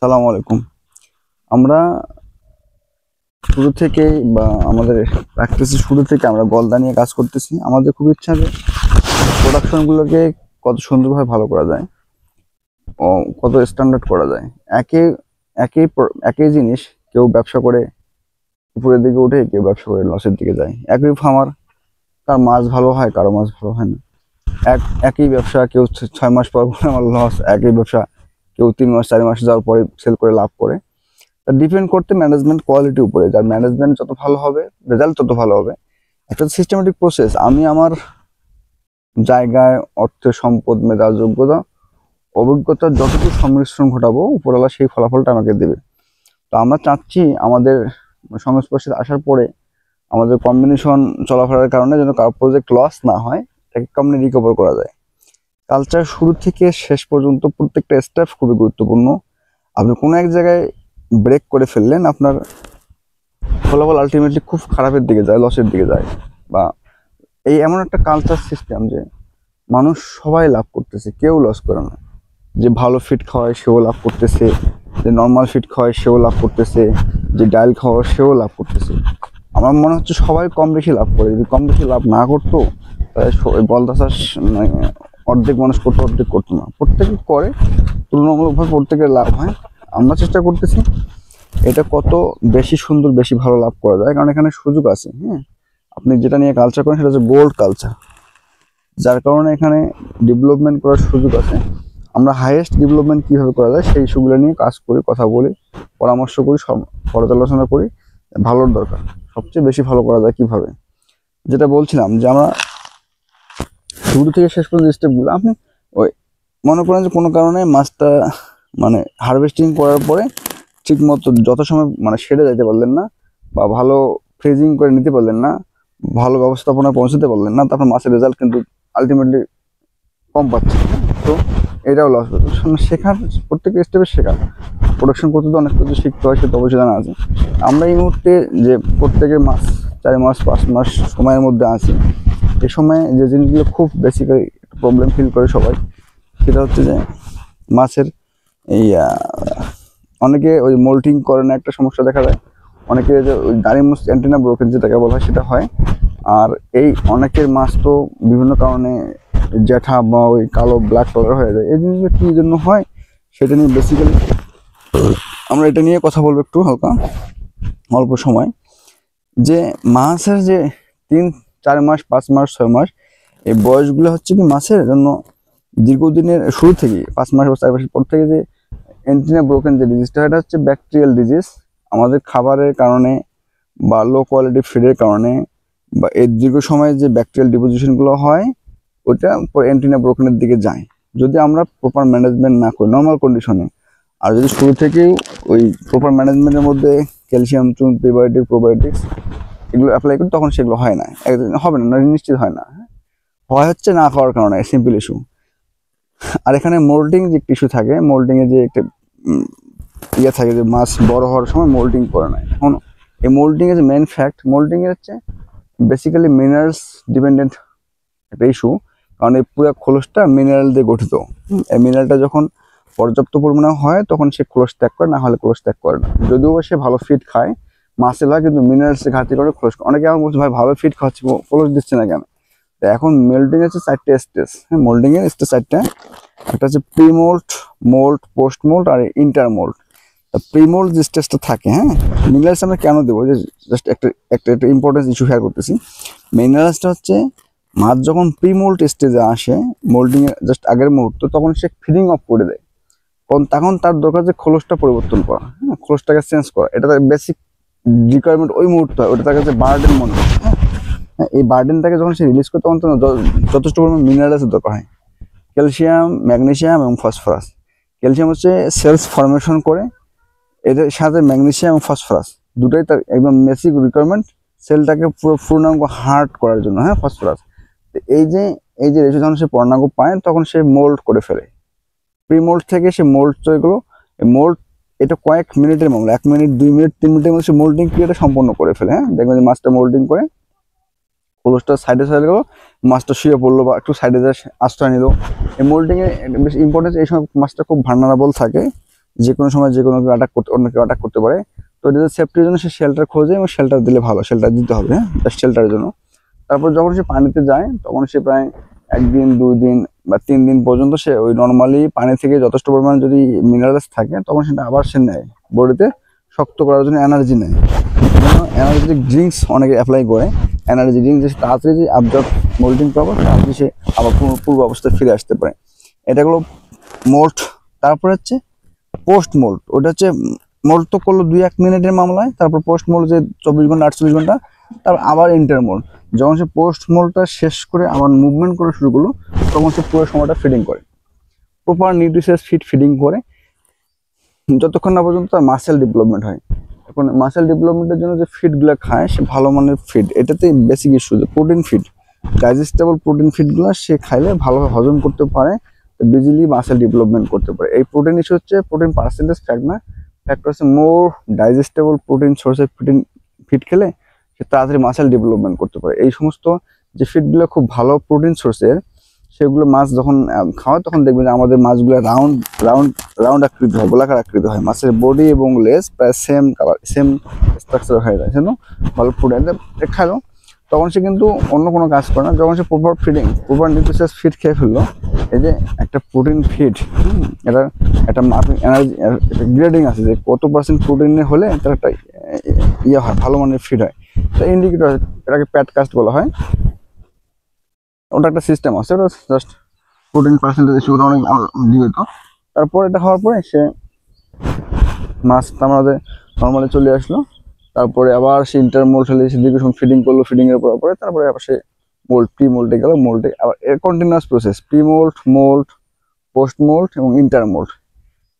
সালামু আলাইকুম। আমরা শুরু থেকেই বা আমাদের প্র্যাকটিসের শুরু থেকে আমরা গলদা নিয়ে কাজ করতেছি। আমাদের খুব ইচ্ছা যে প্রোডাকশনগুলোকে কত সুন্দরভাবে ভালো করা যায় ও কত স্ট্যান্ডার্ড করা যায়। একই একই জিনিস কেউ ব্যবসা করে উপরের দিকে উঠে, কেউ ব্যবসা করে লসের দিকে যায়। একই ফার্মার, কার মাছ ভালো হয়, কারো মাছ ভালো হয় না। একই ব্যবসা, কেউ 6 মাস পর পরে আমার লস, একই ব্যবসা কেউ 3 মাস 4 মাস যাওয়ার পরে সেল করে লাভ করে। ডিপেন্ড করতে ম্যানেজমেন্ট কোয়ালিটির উপরে। যার ম্যানেজমেন্ট যত ভালো হবে, রেজাল্ট তত ভালো হবে। একটা সিস্টেমেটিক প্রসেস। আমি আমার জায়গায় অর্থ, সম্পদ, মেধা, যোগ্যতা, অভিজ্ঞতার যতটুকু সংমিশ্রণ ঘটাবো, উপরওয়ালা সেই ফলাফলটা আমাকে দেবে। তো আমরা চাচ্ছি আমাদের সংস্পর্শে আসার পরে আমাদের কম্বিনেশন চলাফেরার কারণে যেন কারো প্রজেক্ট লস না হয়, তাকে কেমনি রিকভার করা যায়। কালচার শুরু থেকে শেষ পর্যন্ত প্রত্যেকটা স্টেপ খুবই গুরুত্বপূর্ণ। আপনি কোনো এক জায়গায় ব্রেক করে ফেললেন, আপনার ফলাফল আলটিমেটলি খুব খারাপের দিকে যায়, লসের দিকে যায়। বা এই এমন একটা কালচার সিস্টেম যে মানুষ সবাই লাভ করতেছে, কেউ লস করে না। যে ভালো ফিট খাওয়ায় সেও লাভ করতেছে, যে নর্মাল ফিট খাওয়ায় সেও লাভ করতেছে, যে ডাইল খাওয়ায় সেও লাভ করতেছে। আমার মনে হচ্ছে সবাই কম বেশি লাভ করে। যদি কম বেশি লাভ না করতো তাহলে গলদা চাষ মানে অর্ধেক মানুষ করতো, অর্ধেক করতো না। প্রত্যেকে করে, তুলনামূলকভাবে প্রত্যেকের লাভ হয়। আমরা চেষ্টা করতেছি এটা কত বেশি সুন্দর, বেশি ভালো লাভ করা যায়, কারণ এখানে সুযোগ আছে। হ্যাঁ, আপনি যেটা নিয়ে কালচার করেন সেটা হচ্ছে গোল্ড কালচার, যার কারণে এখানে ডেভেলপমেন্ট করার সুযোগ আছে। আমরা হাইয়েস্ট ডেভেলপমেন্ট কীভাবে করা যায় সেই ইস্যুগুলো নিয়ে কাজ করি, কথা বলি, পরামর্শ করি, সব পর্যালোচনা করি। ভালোর দরকার, সবচেয়ে বেশি ভালো করা যায় কীভাবে, যেটা বলছিলাম যে আমরা শুরু থেকে শেষ পর্যন্ত স্টেপগুলো আপনি ওই মনে করেন যে কোনো কারণে মাছটা মানে হারভেস্টিং করার পরে ঠিক মতো যত সময় মানে সেরে যাইতে পারলেন না, বা ভালো ফ্রিজিং করে নিতে পারলেন না, ভালো ব্যবস্থাপনায় পৌঁছাতে পারলেন না, তারপর মাছের রেজাল্ট কিন্তু আলটিমেটলি কম পাচ্ছে। তো এটাও লস হচ্ছে। শেখার, প্রত্যেকটা স্টেপে শেখা। প্রোডাকশন করতে তো অনেক কিছু শিখতে হয়, সেটা অবশ্যই জানা আছে। আমরা এই মুহূর্তে যে প্রত্যেকের মাস 4 মাস 5 মাস সময়ের মধ্যে আছি, এই সময় যে জিনিসগুলো খুব বেসিক্যালি প্রবলেম ফিল করে সবাই, সেটা হচ্ছে যে মাছের এই অনেকে ওই মোল্টিং করে না, একটা সমস্যা দেখা যায়। অনেকে যে ওই দাড়িমুছ অ্যান্টেনা ব্রোকেন যেটাকে বলা হয় সেটা হয়। আর এই অনেকের মাছ তো বিভিন্ন কারণে জ্যাঠা বা ওই কালো ব্ল্যাক কালার হয়ে যায়। এই জিনিসগুলো কী জন্য হয় সেটা নিয়ে বেসিক্যালি আমরা এটা নিয়ে কথা বলবো একটু হালকা, অল্প সময়। যে মাছের যে 3-4 মাস 5 মাস 6 মাস এই বয়সগুলো হচ্ছে কি মাছের জন্য দীর্ঘদিনের শুরু থেকেই 5 মাস বা 4 মাসের পর থেকে যে অ্যান্টেনা ব্রোকেন যে ডিজিজটা, এটা হচ্ছে ব্যাকটেরিয়াল ডিজিজ। আমাদের খাবারের কারণে বা লো কোয়ালিটি ফিডের কারণে বা এর দীর্ঘ সময়ে যে ব্যাকটেরিয়াল ডিপোজিশনগুলো হয়, ওইটা অ্যান্টেনা ব্রোকেনের দিকে যায় যদি আমরা প্রপার ম্যানেজমেন্ট না করি নর্মাল কন্ডিশনে। আর যদি শুরু থেকেই ওই প্রপার ম্যানেজমেন্টের মধ্যে ক্যালসিয়াম, চুন, প্রিবায়োটিক, প্রোবায়োটিক্স এগুলো অ্যাপ্লাই করি, তখন সেগুলো হয় না, হবে না, নিশ্চিত হয় না। হয় হচ্ছে না খাওয়ার কারণে, সিম্পল ইস্যু। আর এখানে মোল্ডিং যে ইস্যু থাকে, মোল্ডিংয়ে যে একটা ইয়ে থাকে যে মাছ বড় হওয়ার সময় মোল্ডিং করে না। এখন এই মোল্ডিং এর যে মেন ফ্যাক্ট, মোল্ডিং এর হচ্ছে বেসিক্যালি মিনারেলস ডিপেন্ডেন্ট একটা ইস্যু। কারণ এই পুরো খোলসটা মিনারেল দিয়ে গঠিত। এই মিনারেলটা যখন পর্যাপ্ত পরিমাণে হয় তখন সে খোলস ত্যাগ করে, না হলে খোলস ত্যাগ করে না। যদিও সে ভালো ফিড খায়, মাছেল হয়, কিন্তু মিনারেলসের ঘাটতি করে খোলস। অনেকে আমার বলছে ভাই ভালো ফিড খাচ্ছে, খোলস দিচ্ছে না কেন? তো এখন মোল্ডিং হচ্ছে 4টে স্টেজ। হ্যাঁ, মোল্ডিং এর স্টেজ 4টে। একটা হচ্ছে pre mould, mould, post mould আর ইন্টার মোল্ড। প্রি মোল্ড যে স্টেজটা থাকে, হ্যাঁ, মিনারেলস আমরা কেন দেবো, যে জাস্ট একটা ইম্পর্টেন্স ইস্যু শেয়ার করতেছি। মিনারেলসটা হচ্ছে মাছ যখন প্রি মোল্ড স্টেজে আসে, মোল্ডিং এর জাস্ট আগের মুহূর্ত, তখন সে ফিডিং অফ করে দেয়। কারণ তখন তার দরকার যে খোলসটা পরিবর্তন করা, হ্যাঁ, খোলসটাকে চেঞ্জ করা। এটা তার বেসিক রিকোয়ারমেন্ট ওই মুহূর্তে হয়, ওটা তার কাছে বার্ডেন মনে হয়। হ্যাঁ, এই বার্ডেনটাকে যখন সে রিলিজ করে তখন যথেষ্ট পরিমাণ মিনারেলসের দরকার হয়, ক্যালসিয়াম, ম্যাগনেসিয়াম এবং ফসফরাস। ক্যালসিয়াম হচ্ছে সেলস ফরমেশন করে, এদের সাথে ম্যাগনেসিয়াম এবং ফসফরাস দুটোই তার একদম বেসিক রিকোয়ারমেন্ট সেলটাকে পুরো পূর্ণাঙ্গ হার্ড করার জন্য। হ্যাঁ, ফসফরাস। তো এই যে রেশিও যখন সে পূর্ণাঙ্গ পায় তখন সে মোল্ড করে ফেলে। প্রি মোল্ড থেকে সে মোল্ড তৈরি করলো। এই মোল্ড এটা কয়েক মিনিটের মামলা, 1 মিনিট 2 মিনিট 3 মিনিটের মধ্যে সে মোল্ডিং ক্রিয়াটা সম্পন্ন করে ফেলে। হ্যাঁ, দেখবেন যে মাছটা মোল্ডিং করে খোলসটা সাইডে সাইডে গেলো, মাছটা শুয়ে পড়লো বা একটু সাইডে যায় আশ্রয় নিল। এই মোল্ডিংয়ে বেশ ইম্পর্টেন্স, এই সময় মাছটা খুব ভালনারেবল থাকে, যে কোনো সময় যে কোনো কেউ অ্যাটাক করতে, অন্য কেউ অ্যাটাক করতে পারে। তো এটা সেফটির জন্য সে শেল্টার খোঁজে এবং শেল্টার দিলে ভালো, শেল্টার দিতে হবে, হ্যাঁ, শেল্টারের জন্য। তারপর যখন সে পানিতে যায় তখন সে প্রায় 1 দিন 2 দিন বা 3 দিন পর্যন্ত সে ওই নর্মালি পানি থেকে যথেষ্ট পরিমাণে যদি মিনারেলস থাকে তখন সেটা আবার সে নেয়, বডিতে শক্ত করার জন্য এনার্জি নেয়। এনার্জেটিক ড্রিঙ্কস অনেকে অ্যাপ্লাই করে, এনার্জি ড্রিঙ্ক যে তাড়াতাড়ি যে অ্যাবজর্ব মোল্ডিং পাওয়ার, তাড়াতাড়ি সে আবার পূর্ব অবস্থায় ফিরে আসতে পারে। এটা হলো মোল্ড। তারপর হচ্ছে পোস্ট মোল্ড। ওটা হচ্ছে মোল্ড তো করলো 2-1 মিনিটের মামলায়, তারপর পোস্ট মোল্ড যে 24 ঘন্টা 48 ঘন্টা, তারপর আবার ইন্টার মোল্ড। যখন সে পোস্ট মোল্ডটা শেষ করে আবার মুভমেন্ট করা শুরু করলো তখন সে পুরো সময়টা ফিডিং করে, প্রপার নিউট্রিশিয়াস ফিডিং করে, যতক্ষণ না পর্যন্ত তার মাসেল ডেভেলপমেন্ট হয়। এখন মাসেল ডেভেলপমেন্টের জন্য যে ফিডগুলো খায় সে ভালো মানের ফিড, এটাতে বেসিক ইস্যু যে প্রোটিন ফিড, ডাইজেস্টেবল প্রোটিন ফিডগুলো সে খাইলে ভালোভাবে হজম করতে পারে, বিজিলি মাসেল ডেভেলপমেন্ট করতে পারে। এই প্রোটিন ইস্যু হচ্ছে প্রোটিন পার্সেন্টেজ ফ্যাক্ট না, ফ্যাক্টর হচ্ছে মোর ডাইজেস্টেবল প্রোটিন সোর্সের ফিড খেলে সে তাড়াতাড়ি মাসেল ডেভেলপমেন্ট করতে পারে। এই সমস্ত যে ফিডগুলো খুব ভালো প্রোটিন সোর্সের, সেগুলো মাছ যখন খাওয়ায় তখন দেখবেন যে আমাদের মাছগুলো রাউন্ড আকৃতি হয়, গোলাকার আকৃতি হয়। মাছের বডি এবং লেজ প্রায় সেম কালার, সেম স্ট্রাকচার হয়ে যায়, সেজন্য ভালো প্রোটিন খালো। তখন সে কিন্তু অন্য কোনো কাজ করে না। যখন সে প্রপার প্রপার নিউট্রিশিয়াস ফিড খেয়ে ফেললো, এই যে একটা প্রোটিন ফিড, এটা একটা এনার্জি একটা গ্রেডিং আছে যে কত % প্রোটিনে হলে তার একটা ইয়ে হয়, ভালো মানের ফিড হয়। তো ইন্ডিকেটর, এটাকে প্যাট কাস্ট বলা হয়। ওটা একটা সিস্টেম আছে, ওটা জাস্ট প্রোটিন পার্সেন্টেজ সেগুলো অনেক নিয়মিত। তারপর এটা হওয়ার পরে সে মাছটা আমাদের নর্মালি চলে আসলো। তারপরে আবার সে ইন্টার মোল্ড হলে সে দীর্ঘক্ষণ ফিডিং করলো, ফিডিংয়ের পরে তারপরে আবার সে প্রি মোল্ডে গেল, মোল্ডে আবার এর continuous process, pre mould, post mould এবং ইন্টার মোল্ড।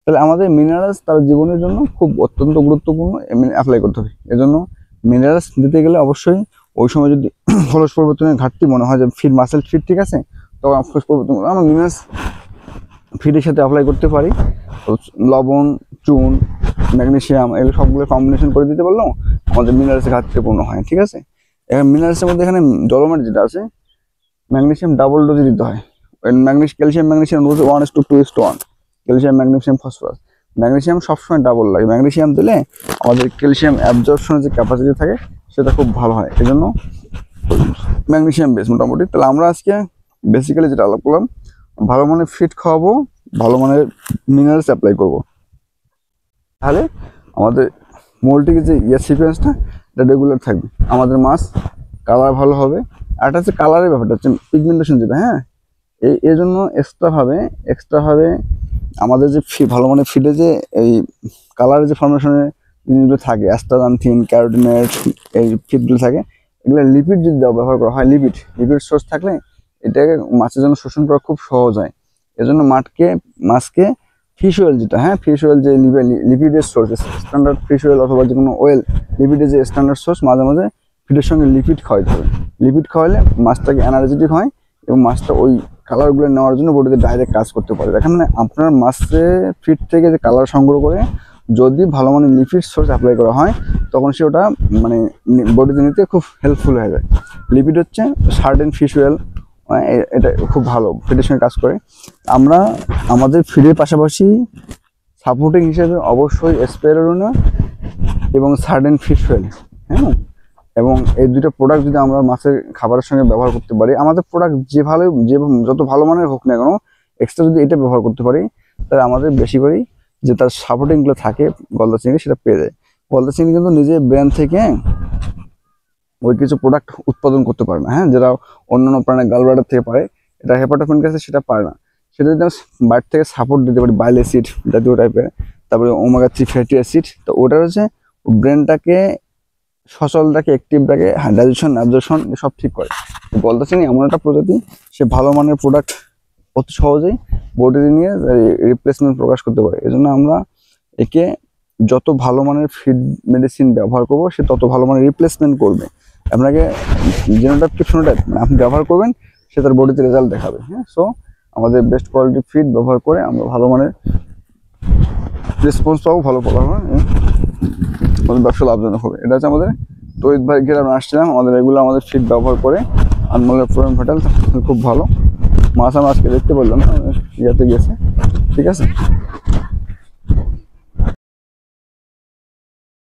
তাহলে আমাদের মিনারেলস তার জীবনের জন্য খুব অত্যন্ত গুরুত্বপূর্ণ, অ্যাপ্লাই করতে হবে। এজন্য মিনারেলস দিতে গেলে অবশ্যই ওই সময় যদি খোলস পরিবর্তনের ঘাটতি মনে হয় যে মাসেল ফিড ঠিক আছে, তখন খোলস পরিবর্তন আমরা মিনারেলস ফিডের সাথে অ্যাপ্লাই করতে পারি। লবণ, চুন, ম্যাগনেসিয়াম, এগুলো সবগুলো কম্বিনেশন করে দিতে পারলেও আমাদের মিনারেলসের ঘাটতি পূর্ণ হয়, ঠিক আছে। এখন মিনারেলসের মধ্যে এখানে ডলোমাইট যেটা আছে, ম্যাগনেসিয়াম ডাবল ডোজে দিতে হয়। Calcium magnesium 1:2:1, calcium magnesium phosphorus. Magnesium সবসময় ডাবল লাগে, ম্যাগনেসিয়াম দিলে আমাদের ক্যালসিয়াম অ্যাবজর্পশনের যে ক্যাপাসিটি থাকে সেটা খুব ভালো হয়, এই জন্য ম্যাগনেসিয়াম বেস মোটামুটি। তাহলে আমরা আজকে বেসিক্যালি যেটা আলাপ করলাম, ভালো মানের ফিড খাওয়াবো, ভালো মানের মিনারেলস অ্যাপ্লাই করব, তাহলে আমাদের মোল্টিকে যে সিকোয়েন্সটা এটা রেগুলার থাকবে, আমাদের মাছ কালার ভালো হবে। আর এটা হচ্ছে কালারের ব্যাপারটা, হচ্ছে পিগমেন্টেশন যেটা, হ্যাঁ, এই জন্য এক্সট্রাভাবে আমাদের যে ভালো মানের ফিডে যে এই কালারের যে ফর্মেশনের জিনিসগুলো থাকে, অ্যাস্টাজান্থিন, ক্যারোটিনেট, এই ফিডগুলো থাকে, এগুলো লিপিড যদি ব্যবহার করা হয়, লিপিড সোর্স থাকলে এটাকে মাছের জন্য শোষণ করা খুব সহজ হয়। এজন্য মাছকে ফিশ অয়েল যেটা, হ্যাঁ, ফিশ অয়েল যে লিপিডের সোর্স, স্ট্যান্ডার্ড ফিশ অয়েল অথবা যে কোনো অয়েল, লিপিডের যে স্ট্যান্ডার্ড সোর্স, মাঝে মাঝে ফিডের সঙ্গে লিপিড খাওয়াইতে হবে। লিপিড খাওয়ালে মাছটাকে এনার্জেটিক হয় এবং মাছটা ওই কালারগুলো নেওয়ার জন্য বডিতে ডাইরেক্ট কাজ করতে পারে। দেখেন না, আপনার মাছের ফিড থেকে যে কালার সংগ্রহ করে যদি ভালো মানের লিপিড সোর্স অ্যাপ্লাই করা হয় তখন সে ওটা মানে বডিতে নিতে খুব হেল্পফুল হয়ে যায়। লিপিড হচ্ছে সার্টেন ফিশ অয়েল, এটা খুব ভালো ফিডের সঙ্গে কাজ করে। আমরা আমাদের ফিডের পাশাপাশি সাপোর্টিং হিসেবে অবশ্যই স্পেরুলিনা এবং সার্টেন ফিশ অয়েল, হ্যাঁ, এবং এই দুটো প্রোডাক্ট যদি আমরা মাছের খাবারের সঙ্গে ব্যবহার করতে পারি, আমাদের প্রোডাক্ট যত ভালো মানের হোক না কেন, এক্সট্রা যদি এটা ব্যবহার করতে পারি, তাহলে আমাদের বেশি করে যে তার সাপোর্টিংগুলো থাকে গলদা চিংড়ি সেটা পেয়ে যায়। গলদা চিংড়ি কিন্তু নিজে ব্রেন থেকে ওই কিছু প্রোডাক্ট উৎপাদন করতে পারে না, হ্যাঁ, যেটা অন্যান্য প্রাণী গালব্লাডার থেকে পারে, এটা হেপাটোফিনিক অ্যাসিড সেটা পারে না। সেটা যদি বাইরে থেকে সাপোর্ট দিতে পারি, বাইল অ্যাসিড জাতীয় টাইপের, তারপরে ওমেগা 3 ফ্যাটি অ্যাসিড, তো ওটা হচ্ছে ব্রেনটাকে সচল রাখে, অ্যাক্টিভ রাখে, ডাইজেশন, অ্যাবজর্পশন সব ঠিক করে। গলদা চিংড়ি এমন একটা প্রজাতি, সে ভালো মানের প্রোডাক্ট অতি সহজেই বডিতে নিয়ে রিপ্লেসমেন্ট প্রকাশ করতে পারে। এই জন্য আমরা একে যত ভালো মানের ফিড মেডিসিন ব্যবহার করবো সে তত ভালো মানের রিপ্লেসমেন্ট করবে। আপনাকে জেনোটাইপ কি ফিনোটাইপ আপনি ব্যবহার করবেন, সে তার বডিতে রেজাল্ট দেখাবে, হ্যাঁ। সো আমাদের বেস্ট কোয়ালিটি ফিড ব্যবহার করে আমরা ভালো মানের রেসপন্স পাবো, ভালো ফলাফল, আমাদের ব্যবসা লাভজনক হবে। এটা হচ্ছে আমাদের তৈত ভাই ঘেরা আমরা আসছিলাম, আমাদের ফিড ব্যবহার করে আনমোলের প্রোটিন হোটেল খুব ভালো মাছ আমরা আজকে দেখতে পারলাম, ইয়াতে গেছে। ঠিক আছে।